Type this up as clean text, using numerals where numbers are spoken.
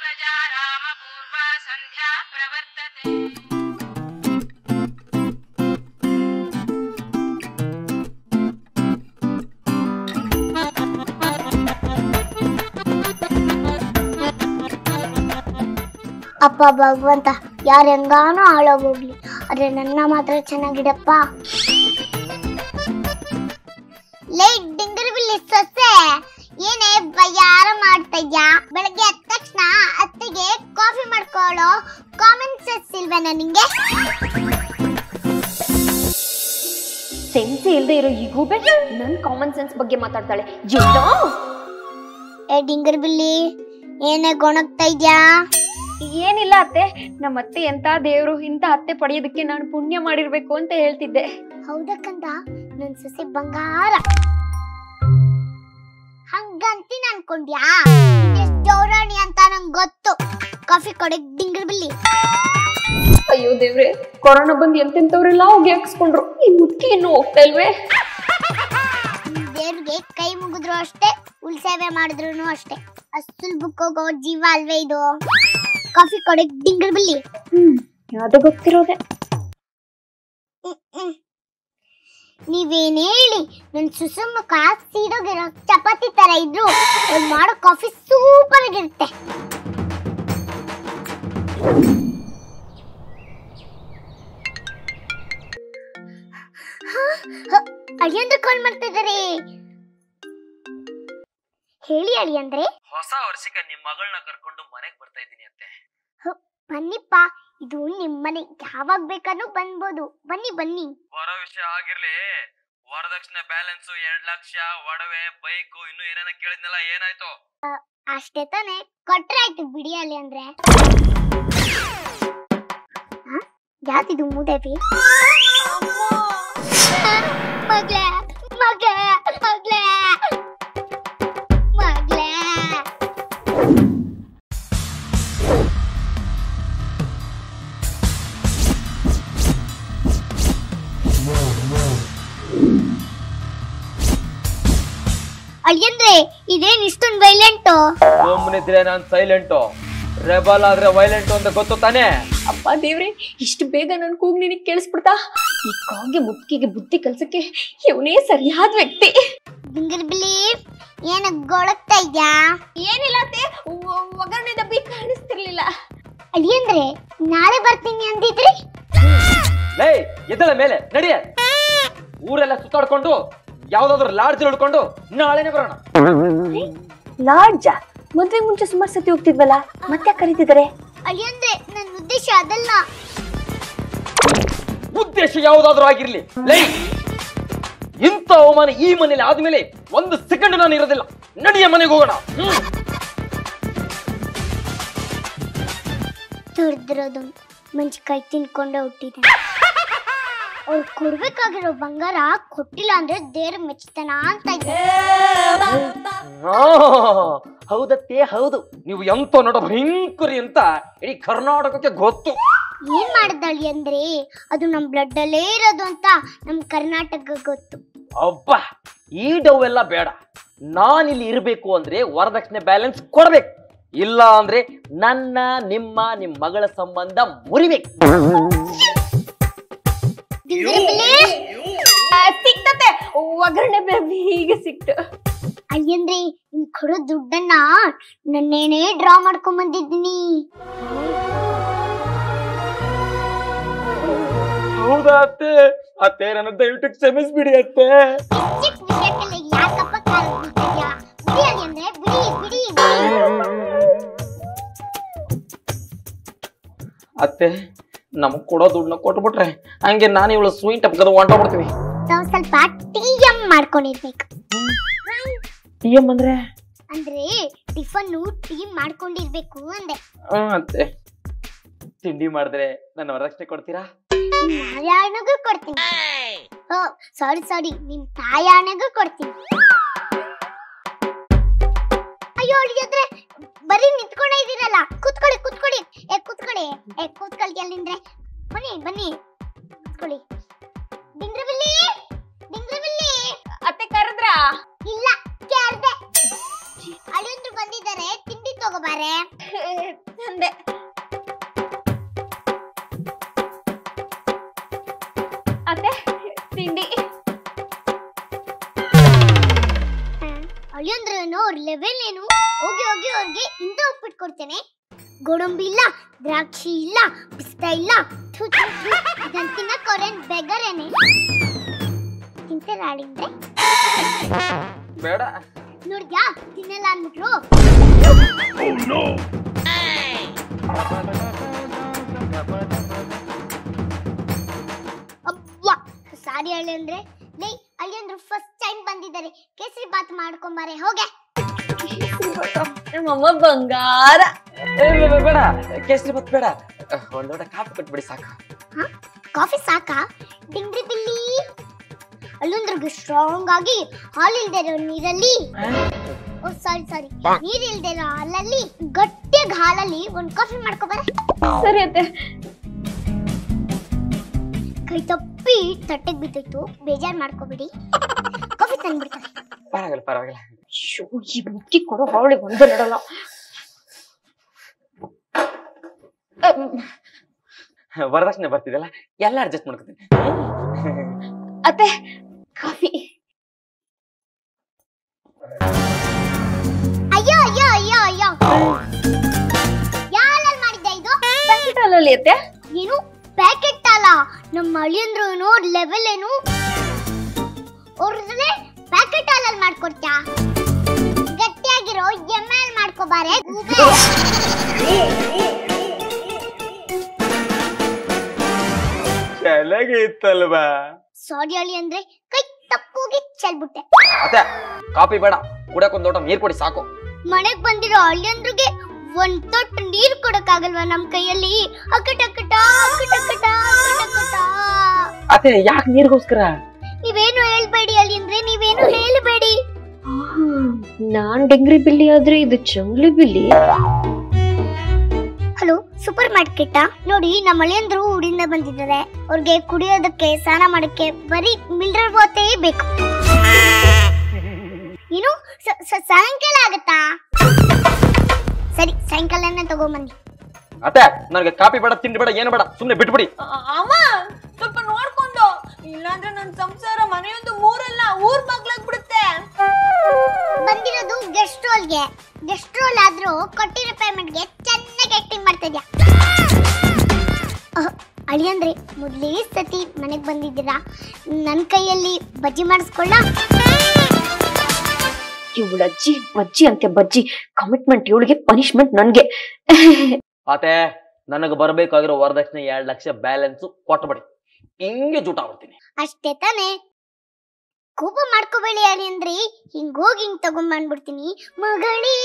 सजा राम पूर्वा संध्या प्रवर्तते ಅಪ್ಪ ಭಗವಂತ ಯಾರ ಹೆಂಗಾನೋ ಹಾಳಾಗೋಗ್ಲಿ ಆದ್ರೆ ನನ್ನ ಮಾತ್ರ ಚೆನ್ನಾಗಿಡಪ್ಪ. ಲೇಟ್ ಡಿಂಗರ್ಬಿಲ್ಲಿ ಸೊಸೆ ಏನೇ ಬಯ್ಯಾರ ಮಾಡ್ತಾ ಇದ್ಯಾ? ಬೆಳಗ್ಗೆ ಎದ್ದ ತಕ್ಷಣ ಅತ್ತಿಗೆ ಕಾಫಿ ಮಾಡ್ಕೊಳ್ಳೋ ಕಾಮನ್ ಸೆನ್ಸ್ ಇಲ್ವೇನ ನಿಂಗೆ? ಸೆನ್ಸ್ ಇಲ್ದೆ ಇರೋ ಈ ಗೂಬೆ ನನ್ ಕಾಮನ್ ಸೆನ್ಸ್ ಬಗ್ಗೆ ಮಾತಾಡ್ತಾಳೆ. ಏ ಡಿಂಗರ್ಬಿಲ್ಲಿ ಏನೇ ಗೊಣಗ್ತಾ ಇದ್ಯಾ? ಏನಿಲ್ಲ ಅತ್ತೆ, ನಮ್ಮ ಅತ್ತೆ ಎಂತ ದೇವ್ರು, ಇಂತ ಅತ್ತೆ ಪಡೆಯೋದಕ್ಕೆ ನಾನು ಪುಣ್ಯ ಮಾಡಿರ್ಬೇಕು ಅಂತ ಹೇಳ್ತಿದ್ದೆ. ಹೌದಕ್ಕಂದ ನನ್ ಸೊಸೆ ಬಂಗಾರ ಹಂಗಂತೀನಿ ಅನ್ಕೊಂಡ್ಯಾ? ಜೌರಾಣಿ ಅಂತ ನಂಗೆ ಗೊತ್ತು. ಕಾಫಿ ಕೊಡಕ್ ಡಿಂಗರ್ಬಿಲ್ಲಿ. ಅಯ್ಯೋ ದೇವ್ರೆ, ಕೊರೋನಾ ಬಂದು ಎಂತೆಂತವ್ರೆಲ್ಲ ಹೋಗಿ ಹಾಕ್ಸ್ಕೊಂಡ್ರು, ಈ ಮುದ್ಕೆ ಇನ್ನೂ ಹೋಗ್ತಾ ಇಲ್ವೇ? ದೇವ್ರಿಗೆ ಕೈ ಮುಗಿದ್ರು ಅಷ್ಟೇ, ಉಲ್ ಸೇವೆ ಮಾಡಿದ್ರು ಅಷ್ಟೇ. ಅಷ್ಟು ಬುಕ್ ಹೋಗೋ ಜೀವ ಅಲ್ವೇ ಇದು? ಕಾಫಿ ಕೊಡಕ್ ಡಿಂಗರ್ಬಿಲ್ಲಿ. ಅದು ಗೊತ್ತಿರೋದೆ. ನೀವೇನ್ ಹೇಳಿ ನನ್ ಸುಸುಮುಖ ಸೀದೋಗಿರೋ ಚಪಾತಿ ತರ ಇದ್ರು ಅವ್ರು ಮಾಡೋ ಕಾಫಿ ಸೂಪರ್ ಆಗಿರುತ್ತೆ. ಅಳಿಯಂದ್ರೆ ಕಾಲ್ ಮಾಡ್ತಿದ್ದಾರೆ. ಹೇಳಿ ಅಳಿಯಂದ್ರೆ. ಹೊಸ ವರ್ಷಕ್ಕೆ ನಿಮ್ ಮಗಳನ್ನ ಕರ್ಕೊಂಡು ಮನೆಗ್ ಬರ್ತಾ ಇದ್ದೀನಿ ಅಂತೆ. ಬನ್ನಿಪ್ಪ, ಇದು ನಿಮ್ಮನೆ, ಯಾವಾಗ ಬೇಕಾದ್ರೂ ಬಂದ್ಬೋದು. ಬನ್ನಿ ಬನ್ನಿ. ಬರೋ ವಿಷಯ ಆಗಿರ್ಲಿ, ವರದಕ್ಷಿಣೆ ಬ್ಯಾಲೆನ್ಸ್ 2 ಲಕ್ಷ, ಒಡವೆ, ಬೈಕು, ಇನ್ನು ಏನೇನ ಕೇಳಿದ್ನಲ್ಲ, ಏನಾಯ್ತು? ಅಷ್ಟೇ ತಾನೆ, ಕೊಟ್ರೆ ಆಯ್ತು ಬಿಡಿ ಅಳಿಯಂದ್ರೆ. ಯಾತಿದು ಮೂದೇವಿ? ಮಗ್ಲೇ ಮಗ್ಲೇ ಮಗ್ಲೇ ಮಗ್ಲೇ. ಅಳಿಯಂದ್ರೆ ಇದೇನ್ ಇಷ್ಟೊಂದು ವೈಲೆಂಟು? ಸುಮ್ಮನಿದ್ರೆ ನಾನ್ ಸೈಲೆಂಟು, ರೆಬಲ್ ಆದ್ರೆ ವೈಲೆಂಟು ಅಂತ ಗೊತ್ತು ತಾನೆ? ಅಪ್ಪ ದೇವ್ರೆ, ಇಷ್ಟು ಬೇಗ ನನ್ ಕೂಗ್ ನಿನಗ್ ಕೇಳಿಸ್ಬಿಡ್ತಾ? ಈ ಕಾಗೆ ಮುದ್ಕಿಗೆ ಬುದ್ಧಿ ಕಲ್ಸಕ್ಕೆ ಇವನೇ ಸರಿಯಾದ ವ್ಯಕ್ತಿ. ಡಿಂಗರ್ಬಿಲ್ಲಿ ಏನ ಗೊಳಗ್ತಾ ಇದ್ಯಾ? ಏನಿಲ್ಲ ಅತ್ತೆ, ಒಗ್ಗರಣೆ ಡಬ್ಬಿ ಕಾಣಿಸ್ತಿರ್ಲಿಲ್ಲ. ಅಳಿಯಂದ್ರೆ ನಾಳೆ ಬರ್ತೀನಿ ಅಂದಿದ್ರಿ. ಲೇ ಎದ್ದಳ ಮೇಲೆ ನಡಿಯ. ಊರೆಲ್ಲ ಸುತ್ತಾಡ್ಕೊಂಡು ಯಾವ್ದಾದ್ರು ಲಾಡ್ಜ್ ಉಳ್ಕೊಂಡು ನಾಳೆನೆ ಬರೋಣ. ಲಾಡ್ಜ? ಮದ್ವೆ ಮುಂಚೆ ಸುಮಾರು ಸತಿ ಹೋಗ್ತಿದ್ವಲ್ಲ, ಮತ್ತೆ ಕರೀತಿದ್ದಾರೆ. ಅಳಿಯಂದ್ರೆ ನನ್ನ ಉದ್ದೇಶ ಅದಲ್ಲ. ಉದ್ದೇಶ ಯಾವ್ದಾದ್ರು ಆಗಿರ್ಲಿ, ಲೈ ಇಂಥ ಅವಮಾನ ಈ ಮನೇಲಿ ಆದ್ಮೇಲೆ 1 ಸೆಕೆಂಡ್ ನಾನು ಇರೋದಿಲ್ಲ. ನಡಿಯ ಮನೆಗೆ ಹೋಗೋಣ. ತುರ್ದಿರೋದು ಮೆಣಸಿನಕಾಯಿ ತಿನ್ಕೊಂಡೆ ಹುಟ್ಟಿದೆ. ಅವ್ರು ಕೊಡ್ಬೇಕಾಗಿರೋ ಬಂಗಾರ ಕೊಟ್ಟಿಲ್ಲ ಅಂದ್ರೆ ದೇವ್ರ ಮೆಚ್ಚತಾನ ಅಂತ ಇದೆ. ಹೌದತ್ತೆ, ಹೌದು. ನೀವು ಎಂತ ನೋಡ ಭಯಂಕರಿ ಅಂತ ಇಡೀ ಕರ್ನಾಟಕಕ್ಕೆ ಗೊತ್ತು. ಏನ್ ಮಾಡಿದಳಿ ಅಂದ್ರೆ ಅದು ನಮ್ ಬ್ಲಡ್ ಅಲ್ಲೇ ಇರೋದು ಅಂತ ನಮ್ ಕರ್ನಾಟಕ ಗೊತ್ತು. ಅಬ್ಬ, ಈ ಡವ್ ಎಲ್ಲ ಬೇಡ. ನಾನಿಲ್ಲಿ ಇರ್ಬೇಕು ಅಂದ್ರೆ ವರದಕ್ಷಿಣೆ ಬ್ಯಾಲೆನ್ಸ್ ಕೊಡ್ಬೇಕು, ಇಲ್ಲ ಅಂದ್ರೆ ನನ್ನ ನಿಮ್ ಮಗಳ ಸಂಬಂಧ ಮುರಿಬೇಕು. ಸಿಕ್ತತೆ ಒಗ್ಗರಣೆ ಈಗ ಸಿಕ್ತು. ಅಯ್ಯಂದ್ರೆ ನಿಮ್ ಕೊಡೋ ದುಡ್ಡನ್ನ ನನ್ನೇನೇ ಡ್ರಾ ಮಾಡ್ಕೊಂಡ್ ಬಂದಿದ್ದೀನಿ. ಹೌದಾ ಅತ್ತೆ? ಅತ್ತೆ ನನ್ನ ದಯವಿಟ್ಟು ಕ್ಷಮಿಸ್ಬಿಡಿ ಅತ್ತೆ. ಚಿಕ್ಕ ವಿಷಯಕ್ಕೆಲ್ಲ ಯಾಕಪ್ಪ ಕಾಲ ಬಿಡ್ತೀಯಾ? ಬಿಡಿ ಅಯ್ಯಂದ್ರೆ, ಬಿಡಿ ಬಿಡಿ. ಅತ್ತೆ, ನಮಗ್ ಕೊಡೋ ದುಡ್ಡನ್ನ ಕೊಟ್ಬಿಟ್ರೆ ಹಂಗೆ ನಾನು ಇವಳು ಸ್ವೀಟ್ ಅಪ್ಕದ ಹೊಂಟೋಗ್ಬಿಡ್ತೀವಿ. ನಾವು ಸ್ವಲ್ಪ TM ಮಾಡ್ಕೊಂಡಿರ್ಬೇಕು. TM ಅಂದ್ರೆ ಟಿಫನ್ ಟೀ ಮಾಡ್ಕೊಂಡಿರ್ಬೇಕು ಅಂದೆ. ಅತ್ತೆ, ತಿಂಡಿ ಮಾಡಿದ್ರೆ ನನ್ನ ವರದಕ್ಷಿಣೆ ಕೊಡ್ತೀರಾ? ನಾರಾಯಣಗೂ ಕೊಡ್ತೀನಿ. ಸಾರಿ ನಿಮ್ ತಾಯಾಣಗೂ ಕೊಡ್ತೀನಿ. ಅಯ್ಯೋ ಅಳಿಯಂದ್ರೆ ಬರೀ ನಿಂತ್ಕೊಂಡೇ ಇದೀರಲ್ಲ, ಕೂತ್ಕೊಳ್ಳಿ. ಕೂತ್ಕೊಳ್ಳಿ ಅಲ್ಲಿಂದ್ರೆ. ಬನ್ನಿ ಕೂತ್ಕೊಳ್ಳಿ. ಡಿಂಗ್ರಬಿಲ್ಲಿ ಅತ್ತೆ ಕರೆದ್ರಾ? ಇಲ್ಲ, ಕೇಳ್ದೆ. ಅಳಿಯಂದ್ರು ಬಂದಿದ್ದಾರೆ, ತಿಂಡಿ ತಗೋಬಾರೆ. ಅಂದೆ. ಅತ್ತೆ ತಿಂಡಿ. ಅಳಿಯಂದ್ರೇನು ಅವ್ರ ಲೆವೆಲ್ ಏನು? ಹೋಗಿ ಹೋಗಿ ಅವ್ರಿಗೆ ಇಂದ ಉಪ್ಪಿಟ್ಟು ಕೊಡ್ತೇನೆ. ಗೋಡಂಬಿ ಇಲ್ಲ, ದ್ರಾಕ್ಷಿ ಇಲ್ಲ, ಪಿಸ್ತಾ ಇಲ್ಲ. ಇದನ್ನ ತಿನ್ನಕ್ ಅವ್ರೇನ್ ಬೆಗರೇನೆ. ತಿಂತಾರ ಅಳಿಂದ್ರೆ? ಬೇಡ. ನೋಡ್ದ್ಯಾ ತಿನ್ನಲ್ಲ ಅಂದ್ಬಿಟ್ರು. ಅಬ್ಬಾ ಸಾರಿ ಅಳಿಯಂದ್ರೆ. ಲೇ ಅಳಿಯಂದ್ರು ಫಸ್ಟ್ ಟೈಮ್ ಬಂದಿದ್ದಾರೆ, ಕೇಸರಿ ಬಾತ್ ಮಾಡ್ಕೊಂಬಾರೆ ಹೋಗೆ. ನಮ್ಮಮ್ಮ ಬಂಗಾರ. ಬೇಡ, ಕೇಸರಿ ಬಾತ್ ಬೇಡ, ಒಂದ್ ಲೋಟ ಕಾಫಿ ಕೊಟ್ಬಿಡಿ ಸಾಕು. ಕಾಫಿ ಸಾಕಾ? ಡಿಂಗ್ರಿ ಬಿಲ್ಲಿ ಅಲ್ಲೊಂದ್ರಿಗೆ ಸ್ಟ್ರಾಂಗ್ ಆಗಿ ಹಾಲು ಇಲ್ದೇ ಇರೋ ನೀರಲ್ಲಿ, ಸಾರಿ ನೀರ್ ಇಲ್ದೇ ಇರೋ ಹಾಲಲ್ಲಿ ಗಟ್ಟಿಯಾಗಿ ಹಾಲಲ್ಲಿ ಒಂದ್ ಕಾಫಿ ಮಾಡ್ಕೊಬಾರ. ಸರಿ ಅತ್ತೆ. ಕೈ ತಪ್ಪಿ ತಟ್ಟೆಗ್ ಬಿದ್ದೋಯ್ತು, ಬೇಜಾರ್ ಮಾಡ್ಕೋಬಿಡಿ. ಕಾಫಿ ತಂದ್ಬಿಡ್ತಾರೆ. ಪರವಾಗಿಲ್ಲ. ಈ ಮುಕ್ಕಿ ಕೊಡೋ ಹಾವಳಿ ಒಂದು ನಡಲ್ಲ. ವರದಕ್ಷಿಣೆ ಬರ್ತಿದಲ್ಲ, ಎಲ್ಲ ಅಡ್ಜಸ್ಟ್ ಮಾಡ್ಕೊತೀನಿ. ಅತ್ತೆ ಕಾಫಿ. ಅಯ್ಯೋ ಅಯ್ಯೋ ಅಯ್ಯೋ ಅಯ್ಯೋ, ಯಾರಲ್ಲಿ ಮಾಡಿದ್ದೆ ಇದು? ಪ್ಯಾಕೆಟ್ ಹಾಲಲ್ಲಿ ಅತ್ತೆ. ಏನು ಪ್ಯಾಕೆಟ್ ಅಲ್ಲ, ನಮ್ಮ ಅಳಿಯಂದ್ರು ಲೆವೆಲ್ ಏನು? ಅವ್ರದ್ರೆ ಪ್ಯಾಕೆಟ್ ಹಾಲಲ್ಲಿ ಮಾಡ್ಕೊಡ್ತ್ಯಾ? ಗಟ್ಟಿಯಾಗಿರೋ ಎಮ್ಮೆಲ್ ಮಾಡ್ಕೋಬಾರೆ. ಚೆನ್ನಾಗಿತ್ತಲ್ವಾ? ಸಾರಿ ಅಳಿಯಂದ್ರೆ, ಕೈ ತಪ್ಪೋಗಿ ಚೆಲ್ಬಿಟ್ಟೆ. ಅತ್ತೆ ಕಾಫಿ ಬೇಡ, ಕುಡಿಯಕ್ ಒಂದ್ ಲೋಟ ನೀರ್ ಕೊಡಿ ಸಾಕು. ಮನೆಗ್ ಬಂದಿರೋ ಅಳಿಯಂದ್ರಿಗೆ ಒಂದ್ ತೊಟ್ಟು ನೀರ್ ಕೊಡಕ್ಕಾಗಲ್ವಾ ನಮ್ ಕೈಯಲ್ಲಿ? ಅಕ್ಕಟಕ್ಕಟ ಅಕ್ಕಟಕ್ಕಟ ಅಕ್ಕಟಕ್ಕಟ. ಅತ್ತೆ ಯಾಕೆ ನೀರ್ಗೋಸ್ಕರ? ನೀವೇನು ಹೇಳ್ಬೇಡಿ ಅಳಿಯಂದ್ರೆ, ನೀವೇನು ಹೇಳ್ಬೇಡಿ. ನಾನ್ ಡೆಂಗ್ರಿ ಬಿಲ್ಲಿ ಆದ್ರೆ ಇದು ಚಂಗ್ಲಿ ಬಿಲ್ಲಿ. ಹಲೋ, ಸೂಪರ್ ಮಾರ್ಕೆಟ್ ನೋಡಿ. ನಮ್ಮ ಅಳಿಯಂದ್ರು ಊರಿಂದ ಬಂದಿದ್ದಾರೆ. ಅವ್ರಿಗೆ ಕುಡಿಯೋದಕ್ಕೆ, ಸ್ನಾನ ಮಾಡಕ್ಕೆ ಬರೀ ಮಿಲ್ರಲ್ ವಾಟರೇ ಬೇಕು. ಏನು ಸಾಯಂಕಾಲ ಆಗತ್ತಾ? ಸರಿ, ಸಾಯಂಕಾಲನೇ ತಗೊಂಬನ್ನಿ. ಅತ್ತೆ ನನಗೆ ಕಾಫಿ ಬೇಡ, ತಿಂಡಿ ಬೇಡ, ಏನು ಬೇಡ, ಸುಮ್ನೆ ಬಿಟ್ಬಿಡಿ. ಅಮ್ಮ ಸ್ವಲ್ಪ ನೋಡ್ಕೊಂಡು, ಇಲ್ಲಾಂದ್ರೆ ನನ್ ಸಂಸಾರ ಮನೆಯೊಂದು ಮೂರಲ್ಲ ಊರ್ ಮಗ್ಲಾಗ್ಬಿಡುತ್ತೆ. ಬಂದಿರೋದು ಗೆಸ್ಟ್ ರೋಲ್ಗೆ. ಗೆಸ್ಟ್ ರೋಲ್ ಆದ್ರೂ ಕೊಟ್ಟಿರೋ ಪೇಮೆಂಟ್ಗೆ ಚೆನ್ನಾಗಿ ಆಕ್ಟಿಂಗ್ ಮಾಡ್ತಾ ಇದ್ಯಾ. ಅಳಿಯಂದ್ರೆ ಮೊದ್ಲೇ ಸತಿ ಮನೆಗ್ ಬಂದಿದ್ದೀರಾ, ನನ್ ಕೈಯಲ್ಲಿ ಬಜ್ಜಿ ಮಾಡಿಸ್ಕೊಳ್ಳ. ಇವಳ ಅಜ್ಜಿ ಬಜ್ಜಿ ಅಂತೆ ಬಜ್ಜಿ. ಕಮಿಟ್ಮೆಂಟ್ ಇವಳಿಗೆ, ಪನಿಷ್ಮೆಂಟ್ ನನ್ಗೆ. ಅತ್ತೆ ನನಗೆ ಬರ್ಬೇಕಾಗಿರೋ ವರದಕ್ಷಿಣೆ 2 ಲಕ್ಷ ಬ್ಯಾಲೆನ್ಸ್ ಕೊಟ್ಬಿಡಿ, ಹಿಂಗೆ ಜೂಟ ಆಗ್ಬಿಡ್ತೀನಿ. ಅಷ್ಟೇ ತಾನೆ? ಕೋಪ ಮಾಡ್ಕೋಬೇಡಿ ಅಳಿಯಂದ್ರೆ, ಹಿಂಗ್ ಹೋಗಿ ಹಿಂಗ್ ತಗೊಂಡ್ಬಂದ್ಬಿಡ್ತೀನಿ ಮಗಳೇ.